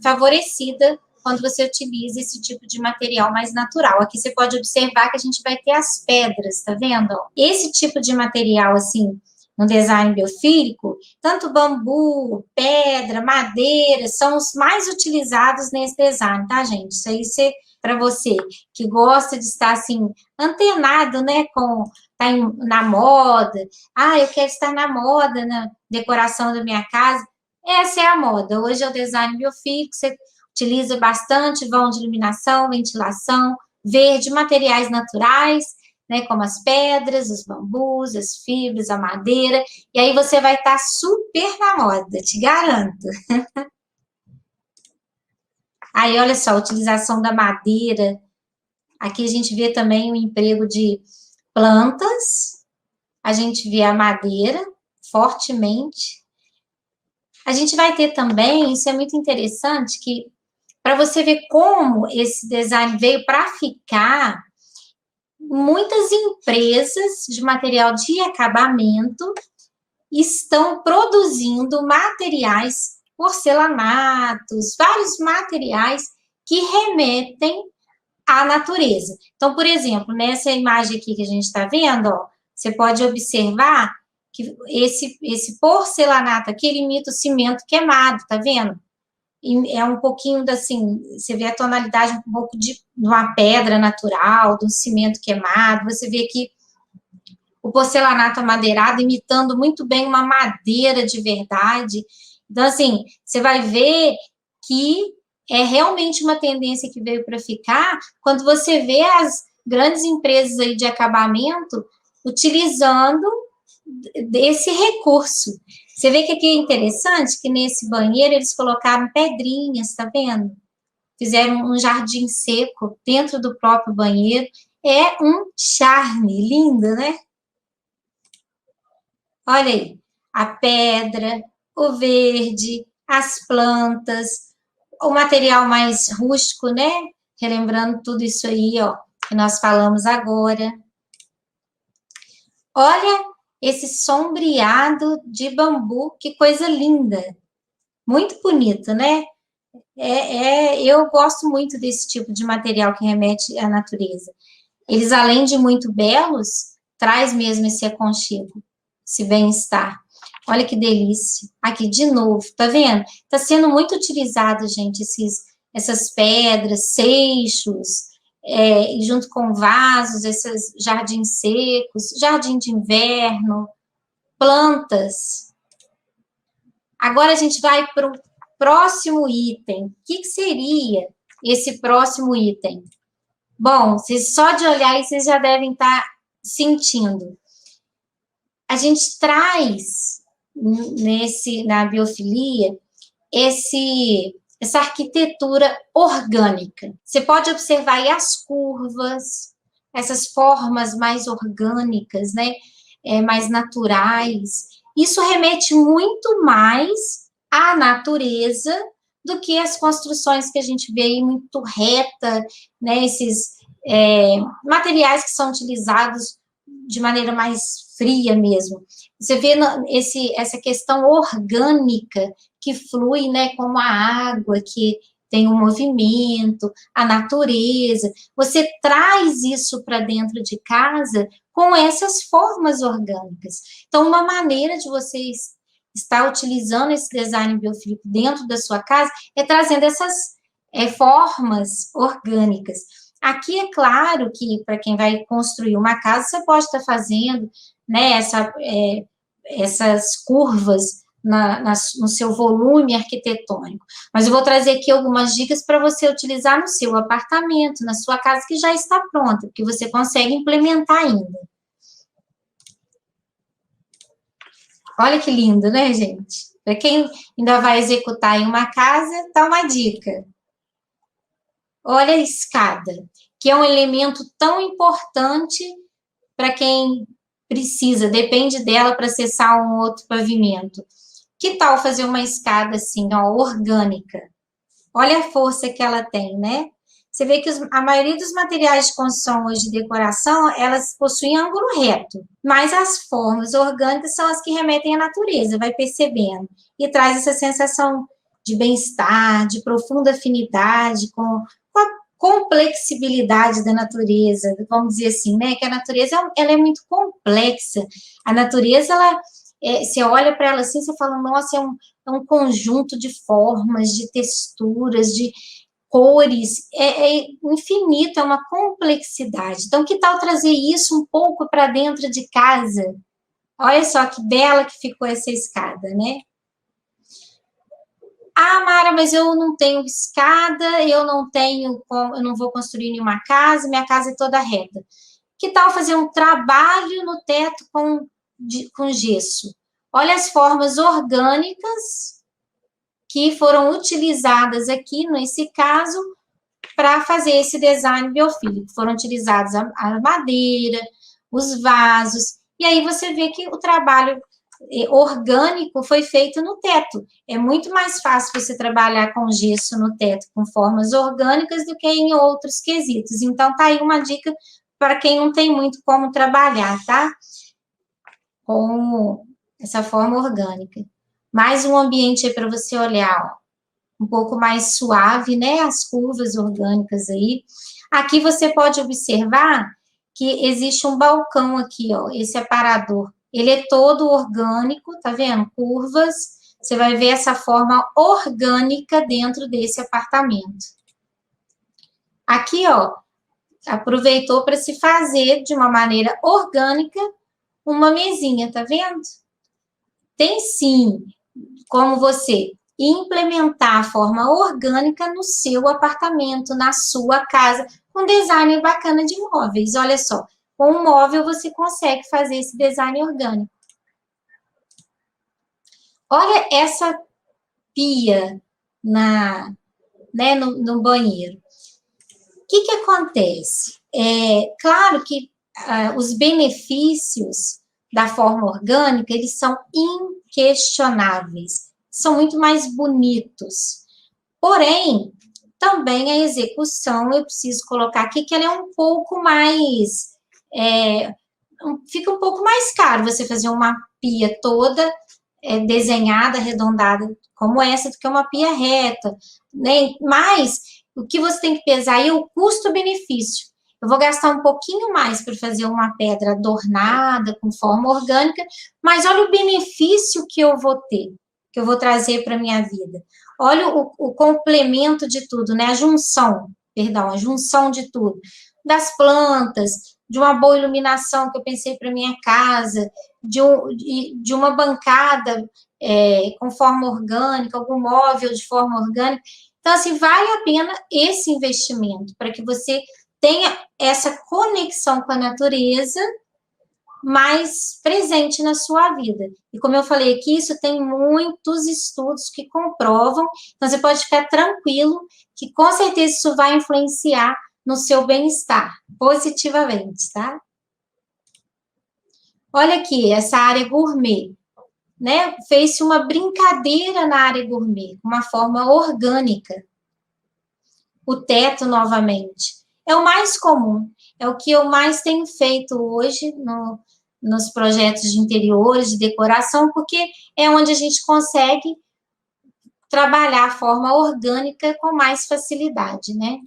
favorecida quando você utiliza esse tipo de material mais natural. Aqui você pode observar que a gente vai ter as pedras, tá vendo? Esse tipo de material, assim, no design biofílico, tanto bambu, pedra, madeira, são os mais utilizados nesse design, tá, gente? Isso aí, para você que gosta de estar, assim, antenado, né, tá na moda, eu quero estar na moda, na decoração da minha casa, essa é a moda. Hoje é o design biofílico, você utiliza bastante vão de iluminação, ventilação, verde, materiais naturais, né, como as pedras, os bambus, as fibras, a madeira, e aí você vai estar super na moda, te garanto. Aí, olha só, a utilização da madeira. Aqui a gente vê também o emprego de plantas, a gente vê a madeira fortemente. A gente vai ter também, isso é muito interessante, que para você ver como esse design veio para ficar, muitas empresas de material de acabamento estão produzindo materiais, porcelanatos, vários materiais que remetem à natureza. Então, por exemplo, nessa imagem aqui que a gente está vendo, ó, você pode observar que esse porcelanato aqui, ele imita o cimento queimado, tá vendo? É um pouquinho assim, você vê a tonalidade um pouco de uma pedra natural, de um cimento queimado, você vê aqui o porcelanato amadeirado imitando muito bem uma madeira de verdade. Então, assim, você vai ver que é realmente uma tendência que veio para ficar quando você vê as grandes empresas aí de acabamento utilizando desse recurso. Você vê que aqui é interessante que nesse banheiro eles colocaram pedrinhas, tá vendo? Fizeram um jardim seco dentro do próprio banheiro. É um charme, lindo, né? Olha aí, a pedra, o verde, as plantas, o material mais rústico, né? Relembrando tudo isso aí, ó, que nós falamos agora. Olha esse sombreado de bambu, que coisa linda. Muito bonito, né? Eu gosto muito desse tipo de material que remete à natureza. Eles, além de muito belos, traz mesmo esse aconchego, esse bem-estar. Olha que delícia. Aqui, de novo, tá vendo? Tá sendo muito utilizado, gente, essas pedras, seixos, junto com vasos, esses jardins secos, jardim de inverno, plantas. Agora a gente vai para o próximo item. O que seria esse próximo item? Bom, só de olhar aí vocês já devem estar sentindo. A gente traz na biofilia essa arquitetura orgânica. Você pode observar aí as curvas, essas formas mais orgânicas, né? Mais naturais. Isso remete muito mais à natureza do que as construções que a gente vê aí muito reta, né? Esses materiais que são utilizados de maneira mais fria mesmo. Você vê essa questão orgânica que flui, né, como a água, que tem um movimento, a natureza. Você traz isso para dentro de casa com essas formas orgânicas. Então, uma maneira de vocês estar utilizando esse design biofílico dentro da sua casa é trazendo essas formas orgânicas. Aqui é claro que para quem vai construir uma casa, você pode estar fazendo, né, essas curvas no seu volume arquitetônico. Mas eu vou trazer aqui algumas dicas para você utilizar no seu apartamento, na sua casa que já está pronta, porque você consegue implementar ainda. Olha que lindo, né, gente? Para quem ainda vai executar em uma casa, tá uma dica. Olha a escada, que é um elemento tão importante para quem precisa, depende dela para acessar um outro pavimento. Que tal fazer uma escada assim, ó, orgânica? Olha a força que ela tem, né? Você vê que a maioria dos materiais de construção hoje de decoração, elas possuem ângulo reto, mas as formas orgânicas são as que remetem à natureza, vai percebendo. E traz essa sensação de bem-estar, de profunda afinidade com a complexibilidade da natureza, vamos dizer assim, né? Que a natureza, ela é muito complexa. A natureza, você olha para ela assim, você fala, nossa, é um conjunto de formas, de texturas, de cores, é infinito, é uma complexidade. Então, que tal trazer isso um pouco para dentro de casa? Olha só que bela que ficou essa escada, né? Ah, Mara, mas eu não tenho escada, eu não vou construir nenhuma casa, minha casa é toda reta. Que tal fazer um trabalho no teto com gesso? Olha as formas orgânicas que foram utilizadas aqui, nesse caso, para fazer esse design biofílico. Foram utilizados a madeira, os vasos, e aí você vê que o trabalho orgânico foi feito no teto. É muito mais fácil você trabalhar com gesso no teto, com formas orgânicas, do que em outros quesitos. Então, tá aí uma dica para quem não tem muito como trabalhar, tá? Com essa forma orgânica. Mais um ambiente aí para você olhar, ó, um pouco mais suave, né? As curvas orgânicas aí. Aqui você pode observar que existe um balcão aqui, ó, esse aparador. Ele é todo orgânico, tá vendo? Curvas. Você vai ver essa forma orgânica dentro desse apartamento. Aqui, ó, aproveitou para se fazer de uma maneira orgânica uma mesinha, tá vendo? Tem sim como você implementar a forma orgânica no seu apartamento, na sua casa, com design bacana de móveis. Olha só, com um móvel você consegue fazer esse design orgânico. Olha essa pia no banheiro. O que acontece? Claro que os benefícios da forma orgânica, eles são inquestionáveis, são muito mais bonitos. Porém, também a execução, eu preciso colocar aqui que ela é um pouco mais fica um pouco mais caro você fazer uma pia toda desenhada, arredondada, como essa, do que uma pia reta, né? Mas o que você tem que pesar aí é o custo-benefício. Eu vou gastar um pouquinho mais para fazer uma pedra adornada, com forma orgânica, mas olha o benefício que eu vou ter, que eu vou trazer para a minha vida. Olha o complemento de tudo, né? A junção de tudo. Das plantas, de uma boa iluminação que eu pensei para minha casa, de uma bancada com forma orgânica, algum móvel de forma orgânica. Então, assim, vale a pena esse investimento para que você tenha essa conexão com a natureza mais presente na sua vida. E como eu falei aqui, isso tem muitos estudos que comprovam, então você pode ficar tranquilo que com certeza isso vai influenciar no seu bem-estar, positivamente, tá? Olha aqui, essa área gourmet, né? Fez-se uma brincadeira na área gourmet, uma forma orgânica. O teto, novamente, é o mais comum, é o que eu mais tenho feito hoje nos projetos de interiores, de decoração, porque é onde a gente consegue trabalhar a forma orgânica com mais facilidade, né?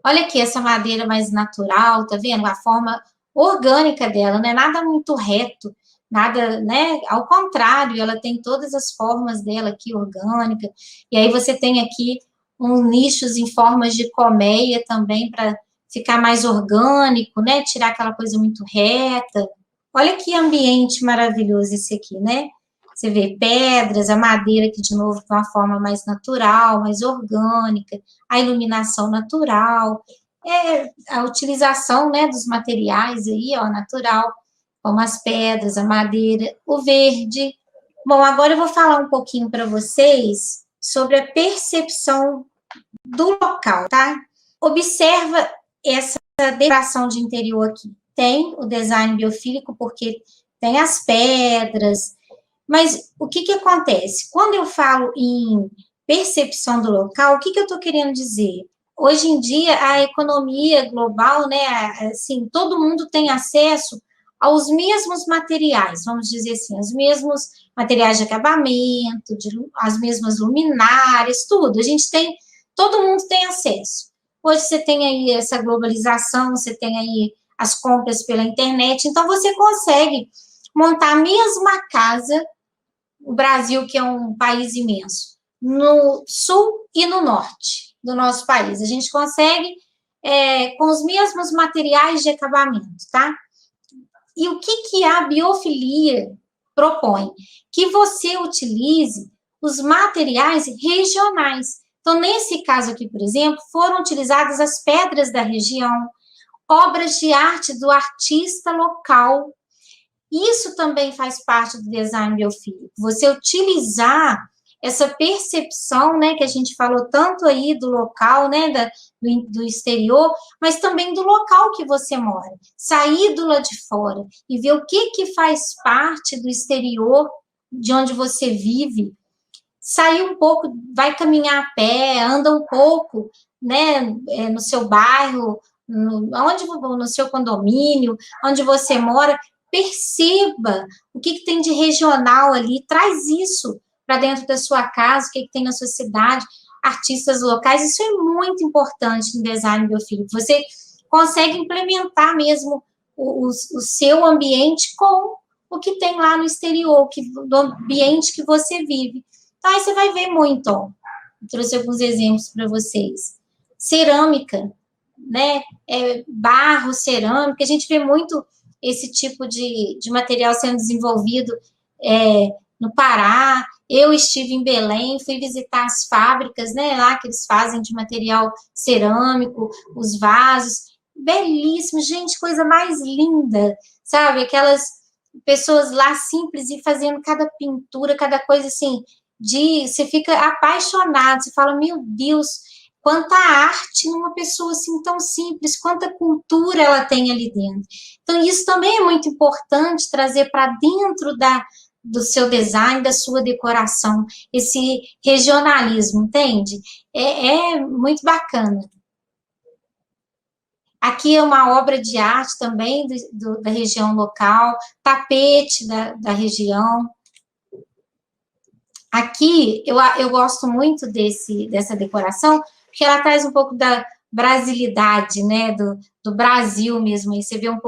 Olha aqui essa madeira mais natural, tá vendo? A forma orgânica dela, não é nada muito reto, nada, né? Ao contrário, ela tem todas as formas dela aqui orgânica. E aí você tem aqui uns nichos em formas de colmeia também para ficar mais orgânico, né? Tirar aquela coisa muito reta. Olha que ambiente maravilhoso esse aqui, né? Você vê pedras, a madeira aqui de novo com uma forma mais natural, mais orgânica, a iluminação natural, a utilização, né, dos materiais aí, ó, natural, como as pedras, a madeira, o verde. Bom, agora eu vou falar um pouquinho para vocês sobre a percepção do local, tá? Observa essa decoração de interior aqui. Tem o design biofílico, porque tem as pedras, mas o que acontece? Quando eu falo em percepção do local, o que eu estou querendo dizer? Hoje em dia, a economia global, né, assim, todo mundo tem acesso aos mesmos materiais, vamos dizer assim, os mesmos materiais de acabamento, as mesmas luminárias, tudo. A gente tem, todo mundo tem acesso. Hoje você tem aí essa globalização, você tem aí as compras pela internet, então você consegue montar a mesma casa, o Brasil, que é um país imenso, no sul e no norte do nosso país. A gente consegue com os mesmos materiais de acabamento, tá? E o que a biofilia propõe? Que você utilize os materiais regionais. Então, nesse caso aqui, por exemplo, foram utilizadas as pedras da região, obras de arte do artista local. Isso também faz parte do design biofílico. Você utilizar essa percepção, né, que a gente falou tanto aí do local, né, do exterior, mas também do local que você mora. Sair do lado de fora e ver o que faz parte do exterior de onde você vive. Sair um pouco, vai caminhar a pé, anda um pouco, né, no seu bairro, no seu condomínio, onde você mora, perceba o que tem de regional ali, traz isso para dentro da sua casa, o que tem na sua cidade, artistas locais, isso é muito importante no design biofílico. Você consegue implementar mesmo o seu ambiente com o que tem lá no exterior, do ambiente que você vive. Então, aí você vai ver muito, ó. Eu trouxe alguns exemplos para vocês. Cerâmica, né? Barro, cerâmica, a gente vê muito esse tipo de material sendo desenvolvido no Pará. Eu estive em Belém, fui visitar as fábricas, né, lá que eles fazem de material cerâmico, os vasos, belíssimo, gente, coisa mais linda, sabe? Aquelas pessoas lá simples e fazendo cada pintura, cada coisa assim, você fica apaixonado, você fala, meu Deus, quanta arte numa pessoa assim tão simples, quanta cultura ela tem ali dentro. Então, isso também é muito importante trazer para dentro do seu design, da sua decoração, esse regionalismo, entende? É muito bacana. Aqui é uma obra de arte também da região local, tapete da região. Aqui, eu gosto muito dessa decoração, porque ela traz um pouco da brasilidade, né, do Brasil mesmo, aí você vê um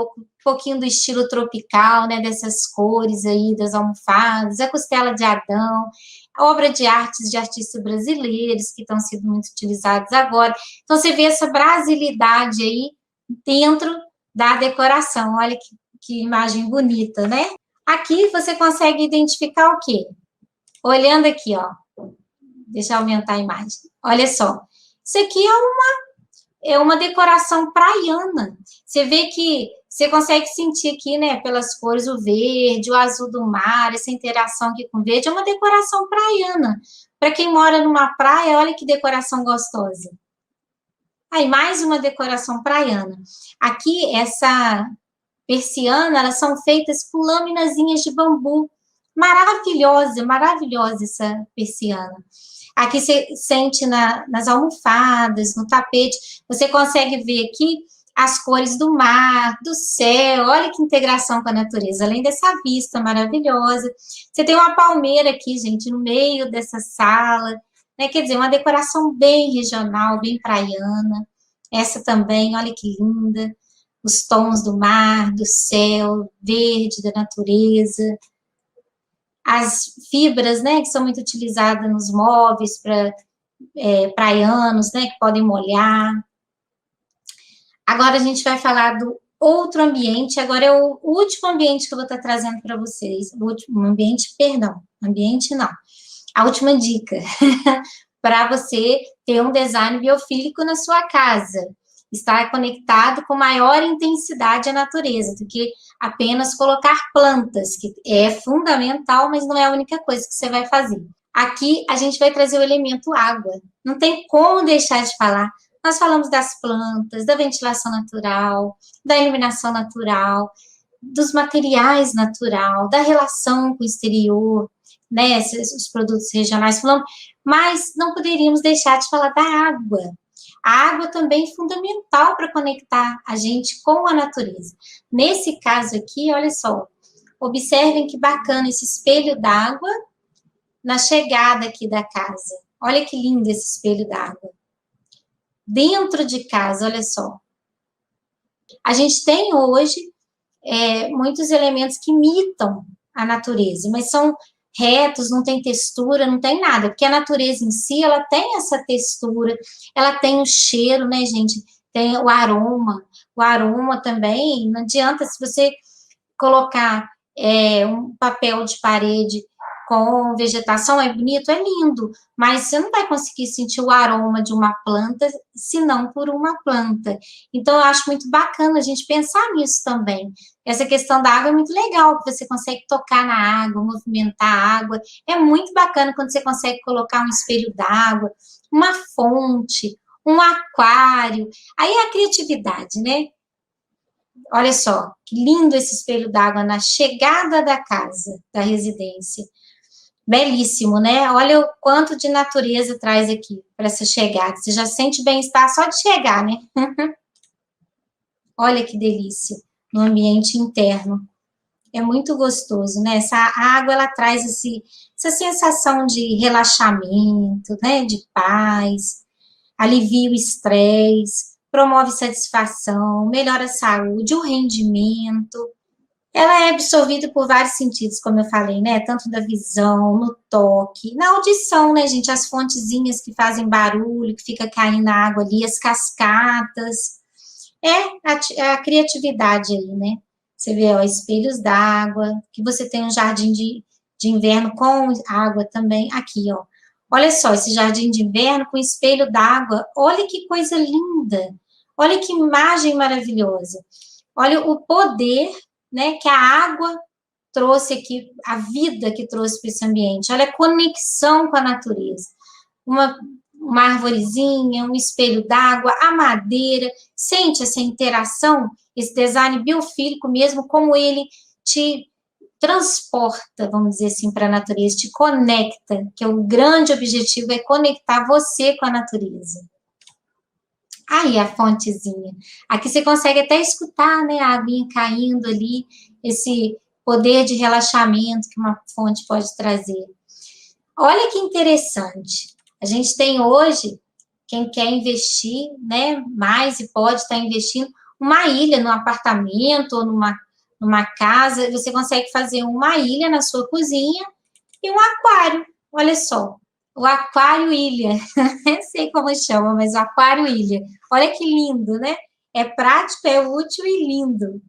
pouquinho do estilo tropical, né, dessas cores aí, das almofadas, a costela de Adão, a obra de artes de artistas brasileiros, que estão sendo muito utilizados agora. Então, você vê essa brasilidade aí dentro da decoração, olha que imagem bonita, né? Aqui você consegue identificar o quê? Olhando aqui, ó, deixa eu aumentar a imagem. Olha só, isso aqui é uma decoração praiana. Você vê que você consegue sentir aqui, né, pelas cores, o verde, o azul do mar, essa interação aqui com o verde, é uma decoração praiana. Para quem mora numa praia, olha que decoração gostosa. Aí, mais uma decoração praiana. Aqui, essa persiana, elas são feitas com laminazinhas de bambu. Maravilhosa, maravilhosa essa persiana. Aqui você sente nas almofadas, no tapete, você consegue ver aqui as cores do mar, do céu, olha que integração com a natureza, além dessa vista maravilhosa. Você tem uma palmeira aqui, gente, no meio dessa sala, né? Quer dizer, uma decoração bem regional, bem praiana. Essa também, olha que linda. Os tons do mar, do céu, verde, da natureza. As fibras, né, que são muito utilizadas nos móveis para praianos, né, que podem molhar. Agora a gente vai falar do outro ambiente, agora é o último ambiente que eu vou estar trazendo para vocês, o último ambiente, perdão, ambiente não, a última dica, para você ter um design biofílico na sua casa, estar conectado com maior intensidade à natureza, do que apenas colocar plantas, que é fundamental, mas não é a única coisa que você vai fazer. Aqui a gente vai trazer o elemento água, não tem como deixar de falar. Nós falamos das plantas, da ventilação natural, da iluminação natural, dos materiais natural, da relação com o exterior, né, os produtos regionais, falamos, mas não poderíamos deixar de falar da água. A água também é fundamental para conectar a gente com a natureza. Nesse caso aqui, olha só, observem que bacana esse espelho d'água na chegada aqui da casa. Olha que lindo esse espelho d'água. Dentro de casa, olha só. A gente tem hoje muitos elementos que imitam a natureza, mas são retos, não tem textura, não tem nada, porque a natureza em si, ela tem essa textura, ela tem o cheiro, né, gente? Tem o aroma também, não adianta se você colocar um papel de parede com vegetação, é bonito, é lindo, mas você não vai conseguir sentir o aroma de uma planta, senão por uma planta. Então, eu acho muito bacana a gente pensar nisso também. Essa questão da água é muito legal, porque você consegue tocar na água, movimentar a água. É muito bacana quando você consegue colocar um espelho d'água, uma fonte, um aquário. Aí é a criatividade, né? Olha só, que lindo esse espelho d'água na chegada da casa, da residência. Belíssimo, né? Olha o quanto de natureza traz aqui para essa chegada. Você já sente bem-estar só de chegar, né? Olha que delícia, no ambiente interno. É muito gostoso, né? Essa água, ela traz essa sensação de relaxamento, né? De paz, alivia o estresse, promove satisfação, melhora a saúde, o rendimento. Ela é absorvida por vários sentidos, como eu falei, né? Tanto da visão, no toque, na audição, né, gente? As fontezinhas que fazem barulho, que fica caindo na água ali, as cascatas. A criatividade aí, né? Você vê, ó, espelhos d'água, que você tem um jardim de inverno com água também. Aqui, ó. Olha só, esse jardim de inverno com espelho d'água. Olha que coisa linda. Olha que imagem maravilhosa. Olha o poder, né, que a água trouxe aqui, a vida que trouxe para esse ambiente. Olha a conexão com a natureza. Uma arvorezinha, um espelho d'água, a madeira, sente essa interação, esse design biofílico mesmo, como ele te transporta, vamos dizer assim, para a natureza, te conecta, que o grande objetivo é conectar você com a natureza. Aí a fontezinha. Aqui você consegue até escutar, né, a aguinha caindo ali, esse poder de relaxamento que uma fonte pode trazer. Olha que interessante. A gente tem hoje, quem quer investir, né, mais e pode estar investindo, uma ilha no apartamento ou numa casa, você consegue fazer uma ilha na sua cozinha e um aquário. Olha só, o aquário ilha. Não sei como chama, mas o aquário ilha. Olha que lindo, né? É prático, é útil e lindo.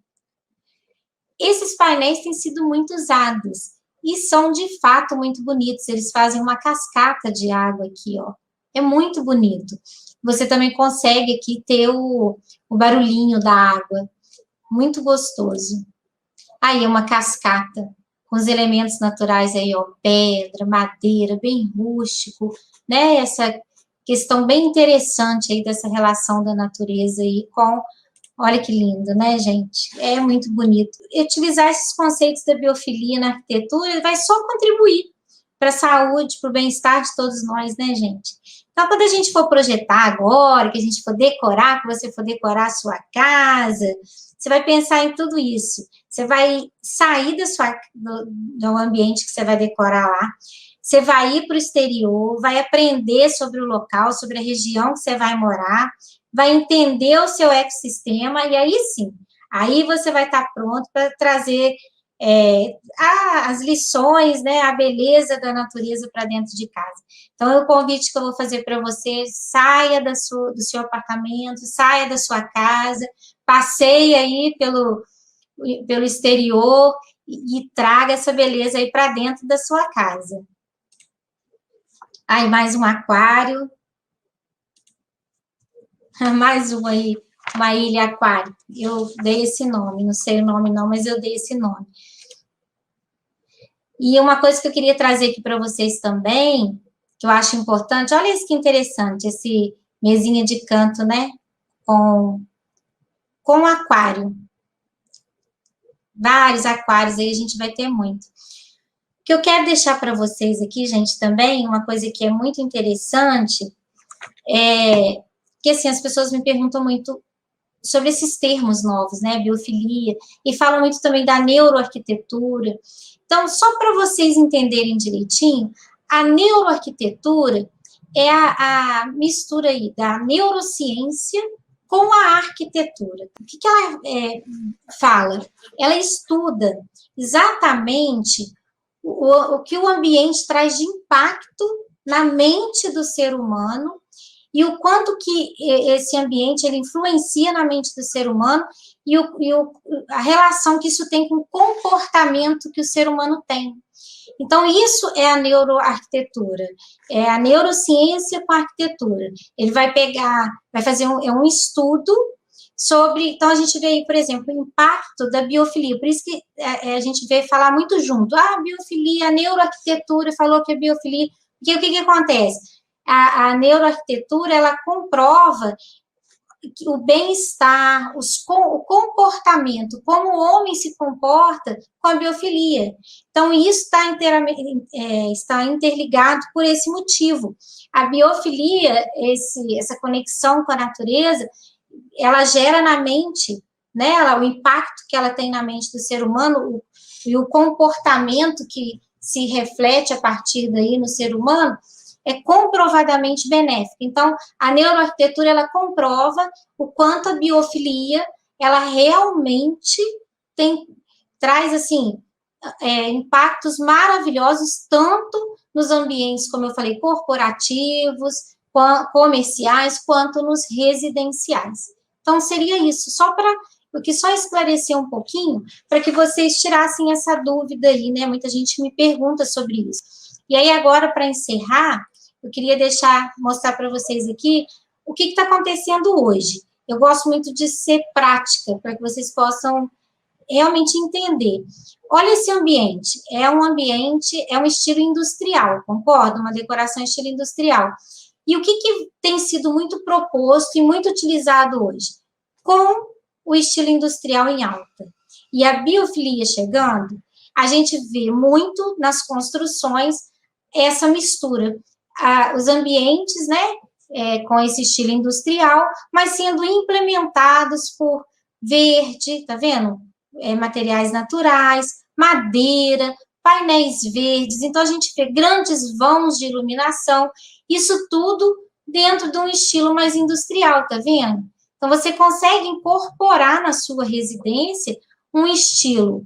Esses painéis têm sido muito usados e são de fato muito bonitos. Eles fazem uma cascata de água aqui, ó. É muito bonito. Você também consegue aqui ter o barulhinho da água. Muito gostoso. Aí é uma cascata com os elementos naturais aí, ó, pedra, madeira, bem rústico, né? Essa questão bem interessante aí dessa relação da natureza aí com. Olha que lindo, né, gente? É muito bonito. E utilizar esses conceitos da biofilia na arquitetura vai só contribuir para a saúde, para o bem-estar de todos nós, né, gente? Então, quando a gente for projetar agora, que a gente for decorar, que você for decorar a sua casa, você vai pensar em tudo isso. Você vai sair do ambiente que você vai decorar lá, você vai ir para o exterior, vai aprender sobre o local, sobre a região que você vai morar, vai entender o seu ecossistema, e aí sim, aí você vai estar pronto para trazer as lições, né, a beleza da natureza para dentro de casa. Então, o convite que eu vou fazer para você, saia do seu apartamento, saia da sua casa, passeie aí pelo exterior e traga essa beleza aí para dentro da sua casa. Aí, mais um aquário. Mais uma aí, uma ilha aquário. Eu dei esse nome, não sei o nome não, mas eu dei esse nome. E uma coisa que eu queria trazer aqui para vocês também, que eu acho importante, olha isso que interessante, esse mesinha de canto, né? Com aquário. Vários aquários aí, a gente vai ter muito. O que eu quero deixar para vocês aqui, gente, também, uma coisa que é muito interessante, é que, assim, as pessoas me perguntam muito sobre esses termos novos, né, biofilia, e falam muito também da neuroarquitetura. Então, só para vocês entenderem direitinho, a neuroarquitetura é a mistura aí da neurociência com a arquitetura. O que ela fala? Ela estuda exatamente o que o ambiente traz de impacto na mente do ser humano e o quanto que esse ambiente ele influencia na mente do ser humano e a relação que isso tem com o comportamento que o ser humano tem. Então, isso é a neuroarquitetura, é a neurociência com a arquitetura. Ele vai fazer um estudo sobre, então a gente vê aí, por exemplo, o impacto da biofilia, por isso que a gente vê falar muito junto, biofilia, a neuroarquitetura falou que é biofilia, porque o que acontece? A neuroarquitetura, ela comprova o bem-estar, o comportamento, como o homem se comporta com a biofilia. Então, isso está interligado por esse motivo. A biofilia, essa conexão com a natureza, ela gera na mente, né, o impacto que ela tem na mente do ser humano e o comportamento que se reflete a partir daí no ser humano, é comprovadamente benéfica. Então, a neuroarquitetura, ela comprova o quanto a biofilia, ela realmente traz, assim, impactos maravilhosos, tanto nos ambientes, como eu falei, corporativos, comerciais, quanto nos residenciais. Então, seria isso, só esclarecer um pouquinho, para que vocês tirassem essa dúvida aí, né? Muita gente me pergunta sobre isso. E aí, agora, para encerrar, eu queria mostrar para vocês aqui o que está acontecendo hoje. Eu gosto muito de ser prática, para que vocês possam realmente entender. Olha esse ambiente, é um estilo industrial, concorda? Uma decoração estilo industrial. E o que tem sido muito proposto e muito utilizado hoje? Com o estilo industrial em alta. E a biofilia chegando, a gente vê muito nas construções essa mistura. Os ambientes, né, com esse estilo industrial, mas sendo implementados por verde, tá vendo? Materiais naturais, madeira, painéis verdes. Então, a gente vê grandes vãos de iluminação, isso tudo dentro de um estilo mais industrial, tá vendo? Então, você consegue incorporar na sua residência um estilo,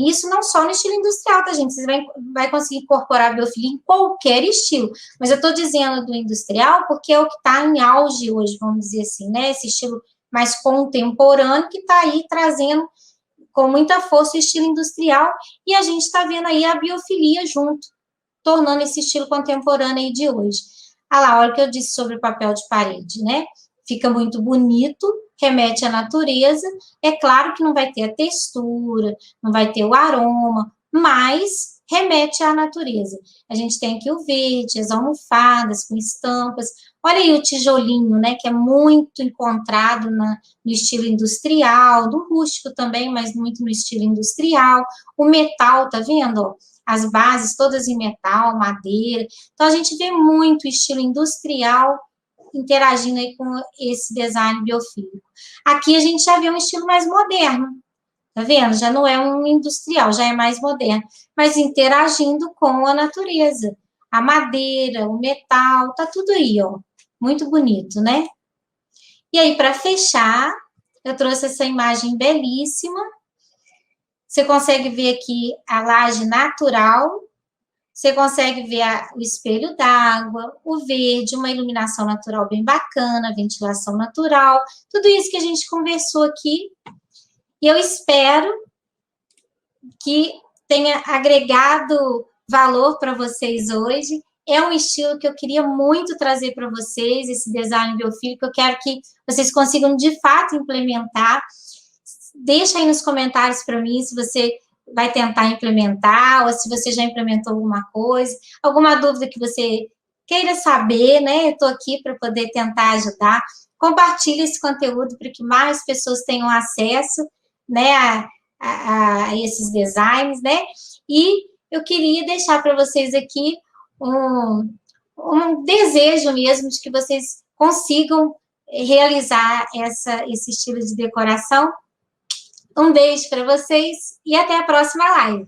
isso não só no estilo industrial, tá, gente? Você vai conseguir incorporar a biofilia em qualquer estilo, mas eu estou dizendo do industrial porque é o que está em auge hoje, vamos dizer assim, né? Esse estilo mais contemporâneo que está aí trazendo com muita força o estilo industrial, e a gente está vendo aí a biofilia junto, tornando esse estilo contemporâneo aí de hoje. Ah lá, olha o que eu disse sobre o papel de parede, né? Fica muito bonito, remete à natureza, é claro que não vai ter a textura, não vai ter o aroma, mas remete à natureza. A gente tem aqui o verde, as almofadas com estampas, olha aí o tijolinho, né, que é muito encontrado no estilo industrial, do rústico também, mas muito no estilo industrial, o metal, tá vendo? As bases todas em metal, madeira, então a gente vê muito estilo industrial interagindo aí com esse design biofílico. Aqui a gente já vê um estilo mais moderno, tá vendo? Já não é um industrial, já é mais moderno, mas interagindo com a natureza. A madeira, o metal, tá tudo aí, ó. Muito bonito, né? E aí, para fechar, eu trouxe essa imagem belíssima. Você consegue ver aqui a laje natural, você consegue ver o espelho d'água, o verde, uma iluminação natural bem bacana, ventilação natural, tudo isso que a gente conversou aqui. E eu espero que tenha agregado valor para vocês hoje. É um estilo que eu queria muito trazer para vocês, esse design biofílico. Eu quero que vocês consigam, de fato, implementar. Deixa aí nos comentários para mim se você vai tentar implementar, ou se você já implementou alguma coisa, alguma dúvida que você queira saber, né? Eu estou aqui para poder tentar ajudar. Compartilhe esse conteúdo para que mais pessoas tenham acesso, né, a esses designs, né? E eu queria deixar para vocês aqui um desejo mesmo de que vocês consigam realizar esse estilo de decoração. Um beijo para vocês e até a próxima live.